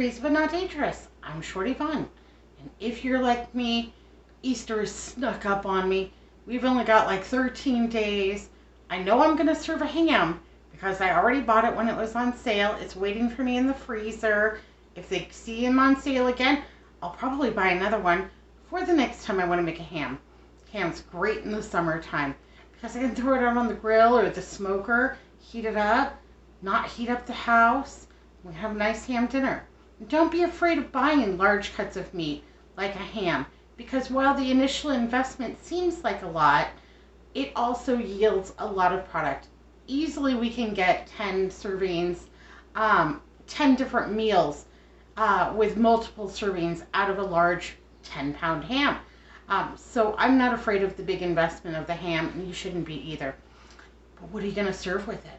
crazy but not dangerous. I'm Shorty Fun. And if you're like me, Easter has snuck up on me. We've only got like 13 days. I know I'm going to serve a ham because I already bought it when it was on sale. It's waiting for me in the freezer. If they see him on sale again, I'll probably buy another one for the next time I want to make a ham. Ham's great in the summertime because I can throw it out on the grill or the smoker, heat it up, not heat up the house. We have a nice ham dinner. Don't be afraid of buying large cuts of meat like a ham, because while the initial investment seems like a lot, it also yields a lot of product. Easily we can get 10 servings, 10 different meals with multiple servings out of a large 10-pound ham. So I'm not afraid of the big investment of the ham, and you shouldn't be either. But what are you going to serve with it?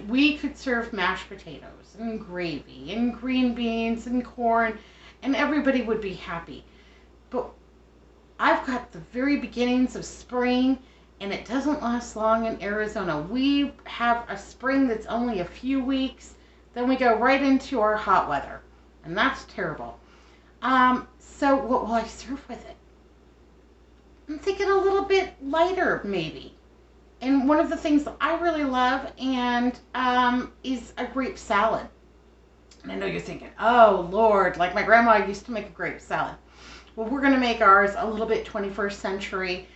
We could serve mashed potatoes and gravy and green beans and corn, and everybody would be happy. But I've got the very beginnings of spring, and it doesn't last long in Arizona. We have a spring that's only a few weeks, then we go right into our hot weather, and that's terrible. So what will I serve with it? I'm thinking a little bit lighter, maybe. And one of the things that I really love is a grape salad. And I know you're thinking, oh, Lord, like my grandma used to make a grape salad. Well, we're going to make ours a little bit 21st century,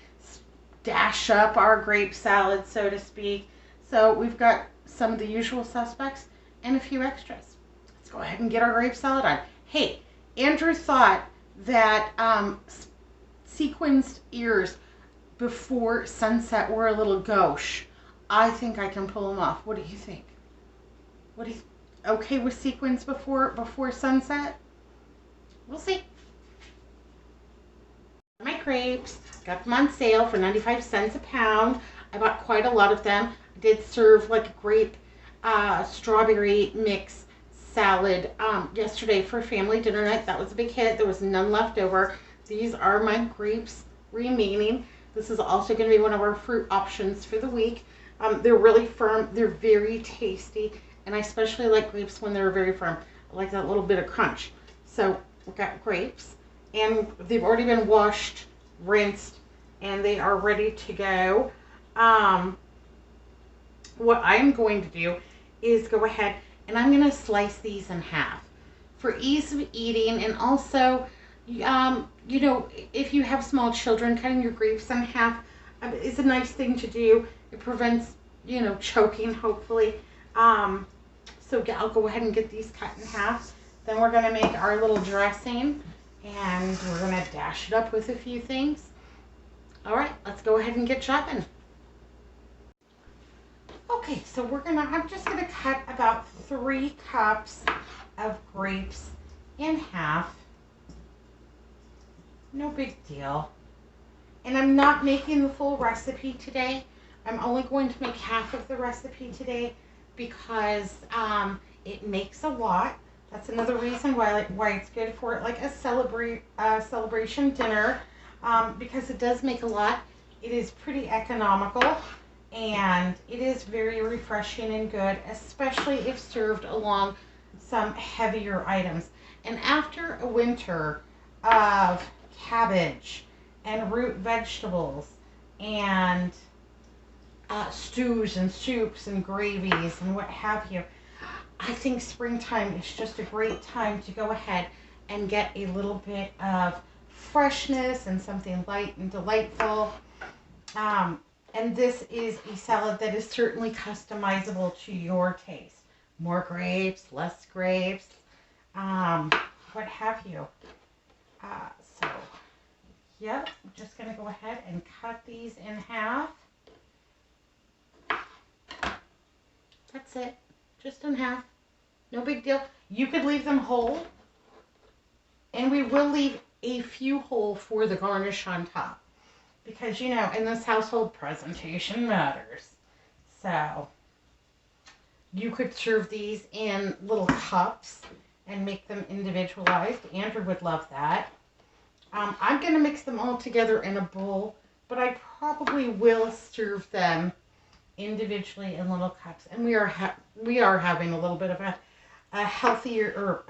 dash up our grape salad, so to speak. So we've got some of the usual suspects and a few extras. Let's go ahead and get our grape salad on. Hey, Andrew thought that sequenced ears before sunset were a little gauche. I think I can pull them off. What do you think? Okay with sequins before sunset? We'll see. My grapes, got them on sale for 95 cents a pound. I bought quite a lot of them. I did serve like a grape strawberry mix salad yesterday for family dinner night. That was a big hit. There was none left over. These are my grapes remaining. This is also going to be one of our fruit options for the week. They're really firm. They're very tasty. And I especially like grapes when they're very firm. I like that little bit of crunch. So we've got grapes. And they've already been washed, rinsed, and they are ready to go. What I'm going to do is go ahead and I'm going to slice these in half for ease of eating, and also you know, if you have small children, cutting your grapes in half is a nice thing to do. It prevents, you know, choking, hopefully. So I'll go ahead and get these cut in half. Then we're going to make our little dressing, and we're going to dash it up with a few things. All right, let's go ahead and get chopping. Okay, so I'm just going to cut about 3 cups of grapes in half. No big deal. And I'm not making the full recipe today. I'm only going to make half of the recipe today because it makes a lot. That's another reason why it's good for like a celebration dinner, because it does make a lot. It is pretty economical, and it is very refreshing and good, especially if served along some heavier items. And after a winter of cabbage and root vegetables and stews and soups and gravies and what have you, I think springtime is just a great time to go ahead and get a little bit of freshness and something light and delightful. And this is a salad that is certainly customizable to your taste. More grapes, less grapes, what have you. So, yep, I'm just going to go ahead and cut these in half. That's it. Just in half. No big deal. You could leave them whole. And we will leave a few whole for the garnish on top. Because, you know, in this household, presentation matters. So, you could serve these in little cups and make them individualized. Andrew would love that. I'm going to mix them all together in a bowl, but I probably will serve them individually in little cups. And we are having a little bit of a healthier, or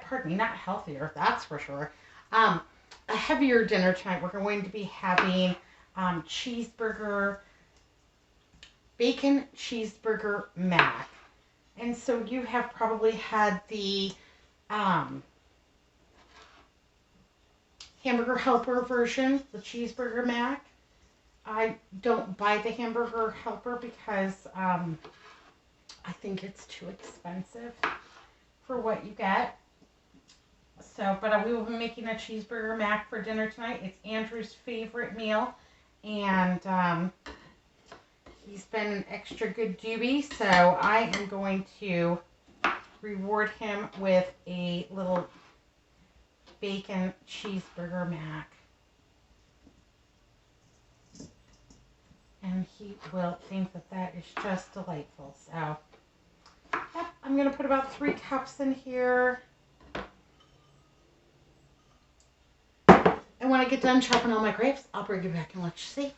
pardon me, not healthier, that's for sure. Um, a heavier dinner tonight. We're going to be having cheeseburger, bacon cheeseburger mac. And so you have probably had the um, hamburger helper version, the cheeseburger mac. I don't buy the hamburger helper because I think it's too expensive for what you get. So, but we will be making a cheeseburger mac for dinner tonight. It's Andrew's favorite meal, and he's been an extra good doobie, so I am going to reward him with a little bacon cheeseburger mac. And he will think that that is just delightful. So, yep, I'm going to put about 3 cups in here. And when I get done chopping all my grapes, I'll bring you back and let you see.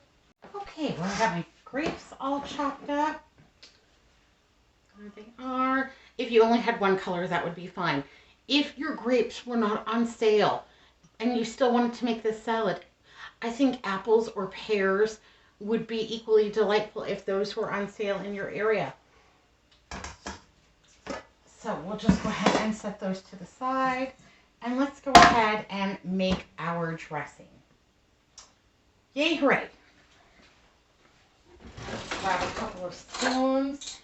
Okay, well, I got my grapes all chopped up. There they are. If you only had one color, that would be fine. If your grapes were not on sale and you still wanted to make this salad, I think apples or pears would be equally delightful if those were on sale in your area. So we'll just go ahead and set those to the side. And let's go ahead and make our dressing. Yay, hooray. Let's grab a couple of spoons.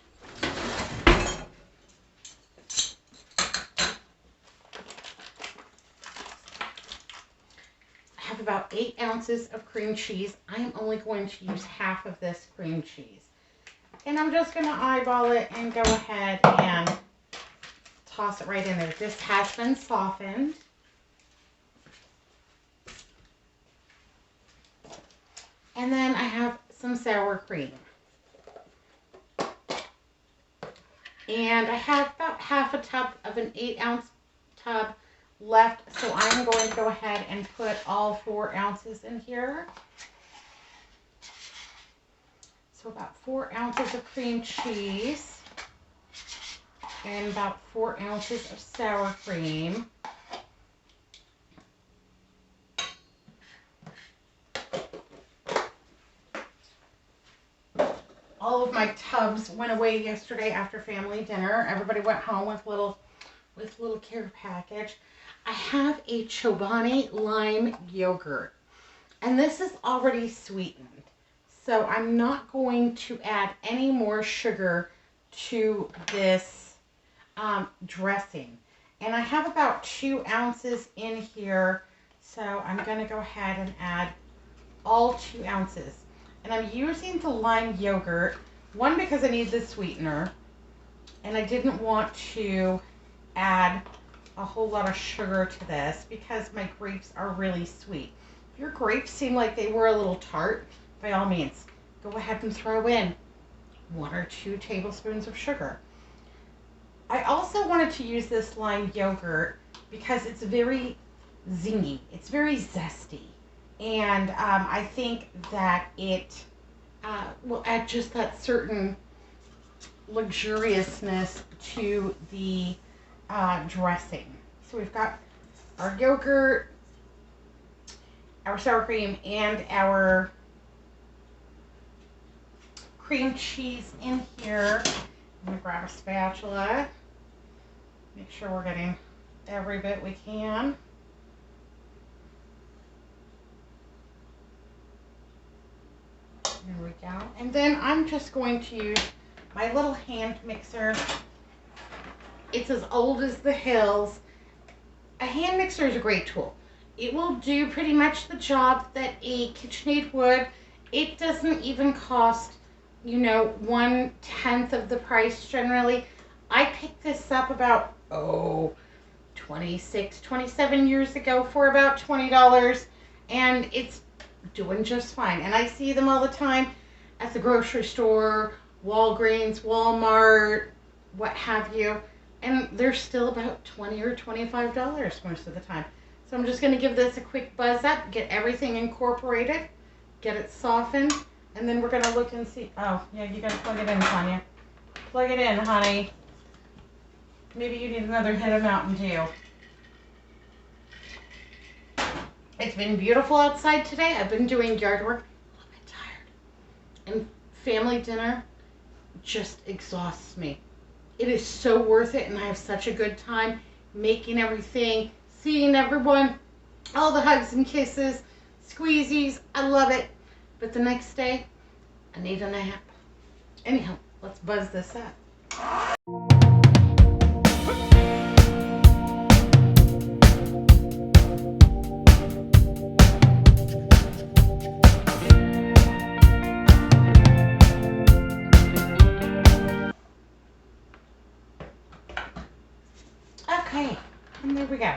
I have about 8 ounces of cream cheese. I am only going to use half of this cream cheese. And I'm just going to eyeball it and go ahead and toss it right in there. This has been softened. And then I have some sour cream. And I have about half a tub of an 8-ounce tub left, so I'm going to go ahead and put all 4 ounces in here. So about 4 ounces of cream cheese and about 4 ounces of sour cream. All of my tubs went away yesterday after family dinner. Everybody went home with little care package. I have a Chobani lime yogurt, and this is already sweetened, so I'm not going to add any more sugar to this dressing. And I have about 2 ounces in here, so I'm going to go ahead and add all 2 ounces. And I'm using the lime yogurt, one, because I need the sweetener, and I didn't want to add a whole lot of sugar to this because my grapes are really sweet. If your grapes seem like they were a little tart, by all means, go ahead and throw in 1 or 2 tablespoons of sugar. I also wanted to use this lime yogurt because it's very zingy. It's very zesty. And I think that it will add just that certain luxuriousness to the dressing. So we've got our yogurt, our sour cream, and our cream cheese in here. I'm going to grab a spatula, make sure we're getting every bit we can. There we go. And then I'm just going to use my little hand mixer. It's as old as the hills. A hand mixer is a great tool. It will do pretty much the job that a KitchenAid would. It doesn't even cost, 1/10 of the price generally. I picked this up about, 26, 27 years ago for about $20, and it's doing just fine. And I see them all the time at the grocery store, Walgreens, Walmart, what have you. And they're still about $20 or $25 most of the time. So I'm just going to give this a quick buzz up, get everything incorporated, get it softened, and then we're going to look and see. Oh, yeah, you got to plug it in, Tanya. Plug it in, honey. Maybe you need another hit of Mountain Dew. It's been beautiful outside today. I've been doing yard work. I'm a little bit tired. And family dinner just exhausts me. It is so worth it, and I have such a good time making everything, seeing everyone, all the hugs and kisses, squeezies. I love it. But the next day, I need a nap. Anyhow, let's buzz this up. Okay, and there we go.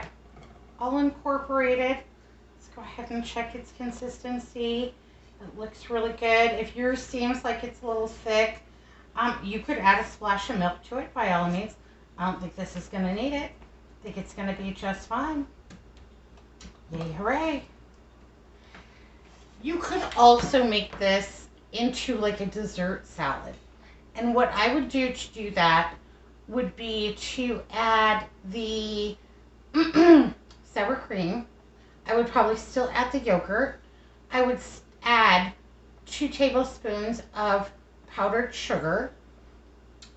All incorporated. Let's go ahead and check its consistency. It looks really good. If yours seems like it's a little thick, you could add a splash of milk to it by all means. I don't think this is going to need it. I think it's going to be just fine. Yay, hooray. You could also make this into like a dessert salad. And what I would do to do that would be to add the sour cream. I would probably still add the yogurt. I would add 2 tablespoons of powdered sugar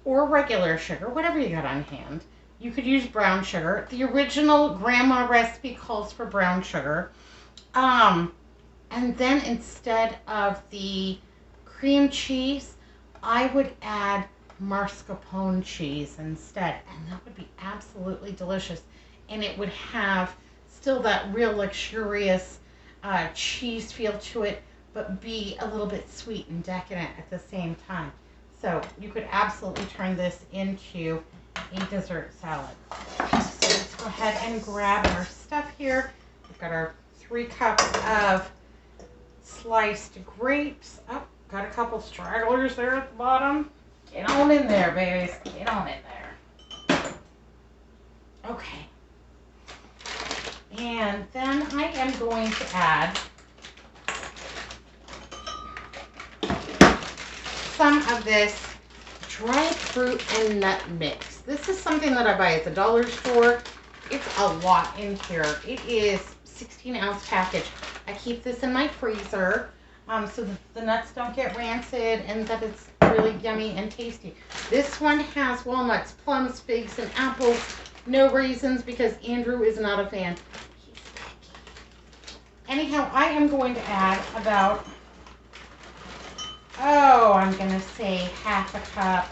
or regular sugar, whatever you got on hand. You could use brown sugar. The original grandma recipe calls for brown sugar. And then instead of the cream cheese, I would add mascarpone cheese instead, and that would be absolutely delicious. And it would have still that real luxurious cheese feel to it, but be a little bit sweet and decadent at the same time. So you could absolutely turn this into a dessert salad. So let's go ahead and grab our stuff here. We've got our 3 cups of sliced grapes. Oh, got a couple stragglers there at the bottom. Get on in there, babies. Get on in there. Okay. And then I am going to add some of this dried fruit and nut mix. This is something that I buy at the dollar store. It's a lot in here. It is 16-ounce package. I keep this in my freezer so that the nuts don't get rancid and that it's really yummy and tasty. This one has walnuts, plums, figs, and apples. No raisins because Andrew is not a fan. He's picky. Anyhow, I am going to add about, I'm going to say half a cup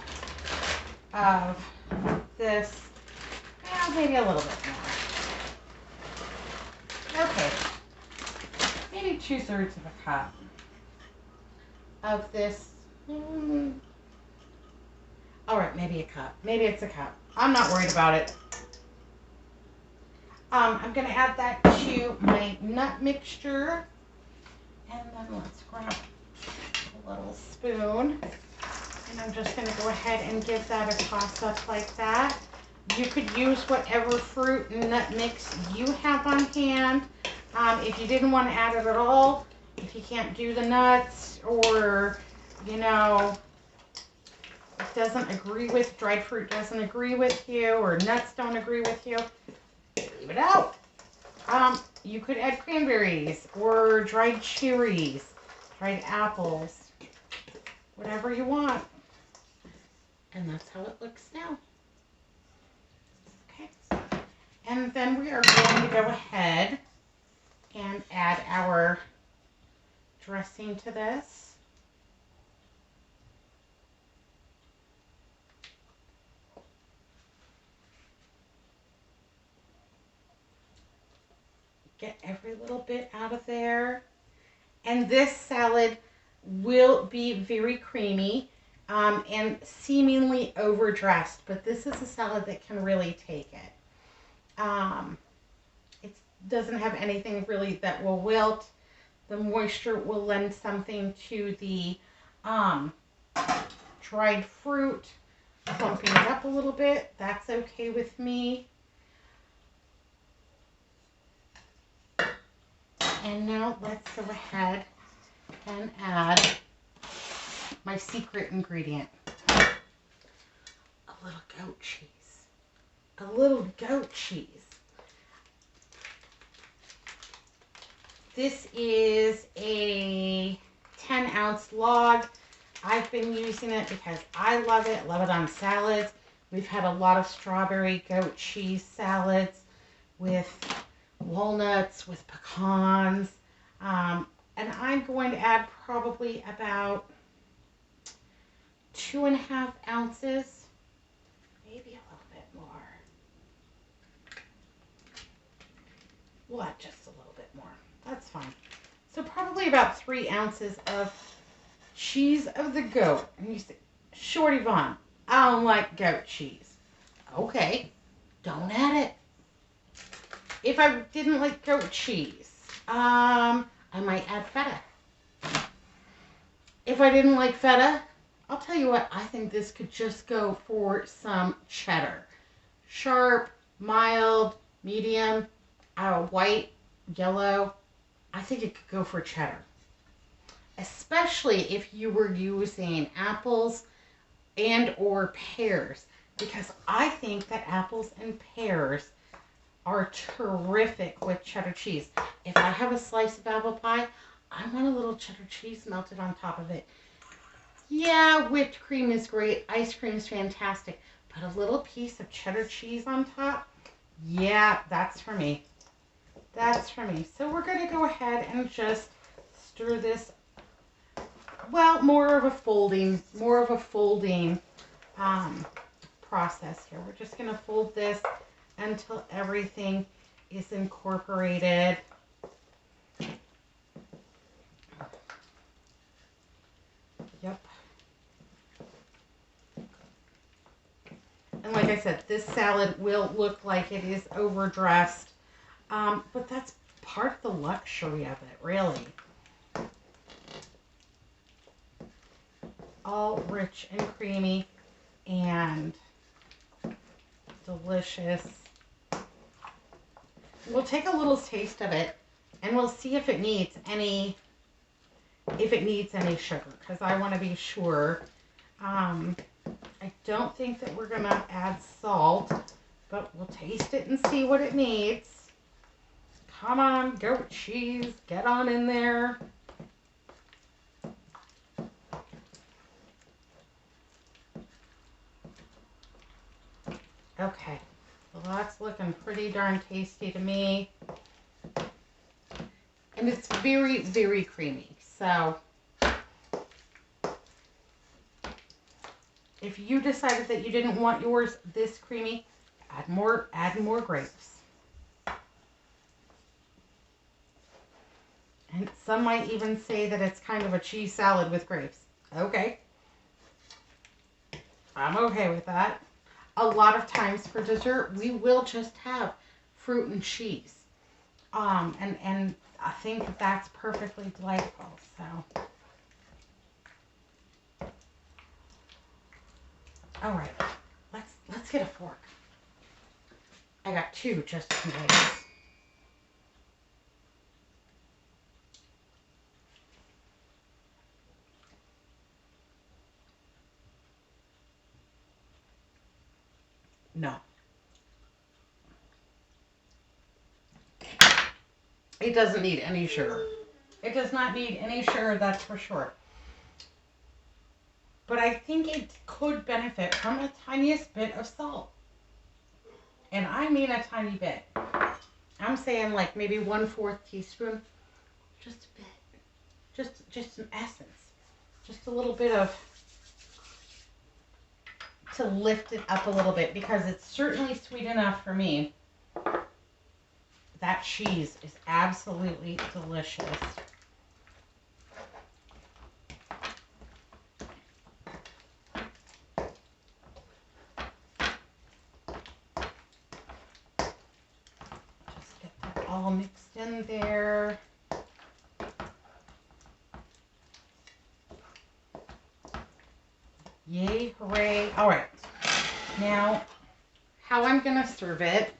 of this. Well, maybe a little bit more. Okay. Maybe 2/3 of a cup of this. All right, maybe a cup. Maybe it's a cup. I'm not worried about it. I'm going to add that to my nut mixture. And then let's grab a little spoon. And I'm just going to go ahead and give that a toss up like that. You could use whatever fruit and nut mix you have on hand. If you didn't want to add it at all, if you can't do the nuts or, you know, it doesn't agree with, dried fruit doesn't agree with you or nuts don't agree with you, leave it out. You could add cranberries or dried cherries, dried apples, whatever you want. And that's how it looks now. Okay. And then we are going to go ahead and add our dressing to this. Get every little bit out of there. And this salad will be very creamy and seemingly overdressed, but this is a salad that can really take it. It doesn't have anything really that will wilt. The moisture will lend something to the dried fruit, clumping it up a little bit. That's okay with me. And now let's go ahead and add my secret ingredient, a little goat cheese. a little goat cheese. This is a 10-ounce log. I've been using it because I love it. Love it on salads. We've had a lot of strawberry goat cheese salads with walnuts, with pecans. And I'm going to add probably about 2.5 ounces, maybe a little bit more. We'll add just a little bit more. That's fine. So probably about 3 ounces of cheese of the goat. And you say, Shorty Vaughn, I don't like goat cheese. Okay, don't add it. If I didn't like goat cheese, I might add feta. If I didn't like feta, I'll tell you what, I think this could just go for some cheddar. Sharp, mild, medium, white, yellow. I think it could go for cheddar. Especially if you were using apples and or pears. Because I think that apples and pears are terrific with cheddar cheese. If I have a slice of apple pie, I want a little cheddar cheese melted on top of it. Yeah, whipped cream is great. Ice cream is fantastic. But a little piece of cheddar cheese on top, yeah, that's for me. That's for me. So we're going to go ahead and just stir this. Well, more of a folding process here. We're just going to fold this until everything is incorporated. Yep. And like I said, this salad will look like it is overdressed, but that's part of the luxury of it, really. All rich and creamy and delicious. We'll take a little taste of it and we'll see if it needs any sugar, because I want to be sure. I don't think that we're gonna add salt, but we'll taste it and see what it needs. Come on, goat cheese, get on in there. Okay, well that's looking pretty darn tasty to me. And it's very, very creamy. So if you decided that you didn't want yours this creamy, add more grapes. And some might even say that it's kind of a cheese salad with grapes. Okay. I'm okay with that. A lot of times for dessert, we will just have fruit and cheese. And I think that's perfectly delightful. So, all right, let's get a fork. I got 2 just in case. No. It doesn't need any sugar. It does not need any sugar, that's for sure. But I think it could benefit from a tiniest bit of salt. And I mean a tiny bit. I'm saying like maybe 1/4 teaspoon. Just a bit. Just some essence. Just a little bit of, to lift it up a little bit, because it's certainly sweet enough for me. That cheese is absolutely delicious. Just get that all mixed in there. Yay, hooray. All right. Now, how I'm going to serve it,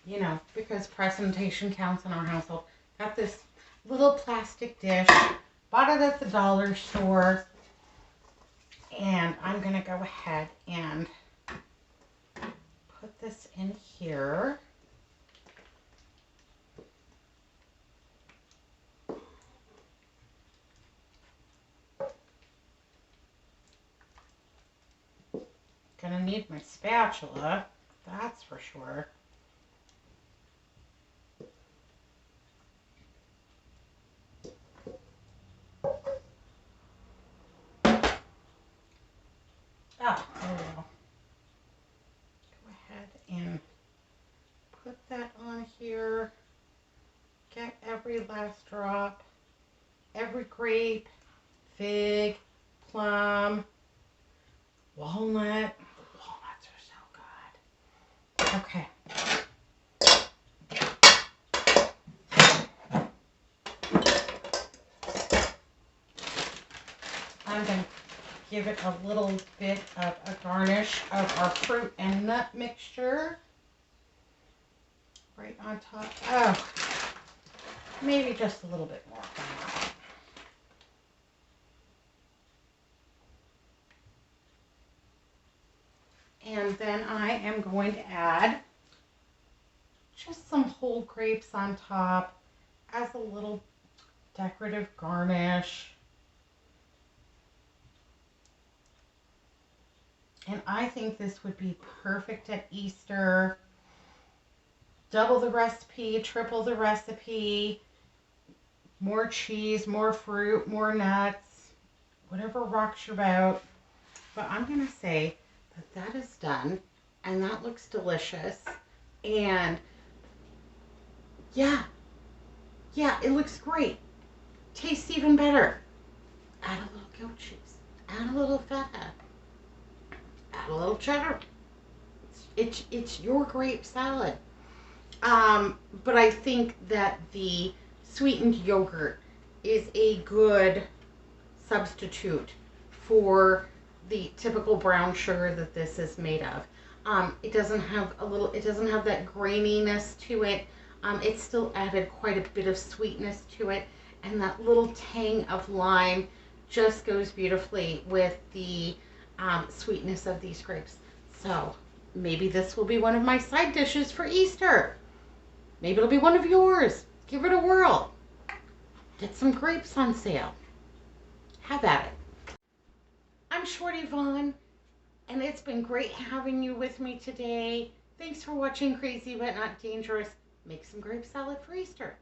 you know, because presentation counts in our household. Got this little plastic dish. Bought it at the dollar store. And I'm I'm going to go ahead and put this in here. Gonna need my spatula, that's for sure. Ah, there we go. Go ahead and put that on here. Get every last drop. Every grape, fig, plum, walnut. The walnuts are so good. Okay. I'm going to give it a little bit of a garnish of our fruit and nut mixture. Right on top. Oh, maybe just a little bit more. And then I am going to add just some whole grapes on top as a little decorative garnish. And I think this would be perfect at Easter. Double the recipe, triple the recipe, more cheese, more fruit, more nuts, whatever rocks your boat. But I'm going to say that that is done, and that looks delicious. And yeah, it looks great. Tastes even better. Add a little goat cheese, add a little feta, add a little cheddar. It's your grape salad. But I think that the sweetened yogurt is a good substitute for the typical brown sugar that this is made of. It doesn't have that graininess to it. It still added quite a bit of sweetness to it, and that little tang of lime just goes beautifully with the sweetness of these grapes. So maybe this will be one of my side dishes for Easter. Maybe it'll be one of yours. Give it a whirl. Get some grapes on sale. Have at it. I'm Shorty Vaughn, and it's been great having you with me today. Thanks for watching Crazy But Not Dangerous. Make some grape salad for Easter.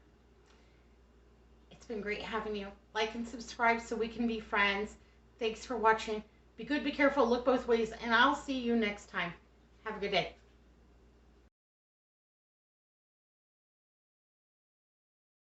It's been great having you. Like and subscribe so we can be friends. Thanks for watching. Be good, be careful, look both ways, and I'll see you next time. Have a good day.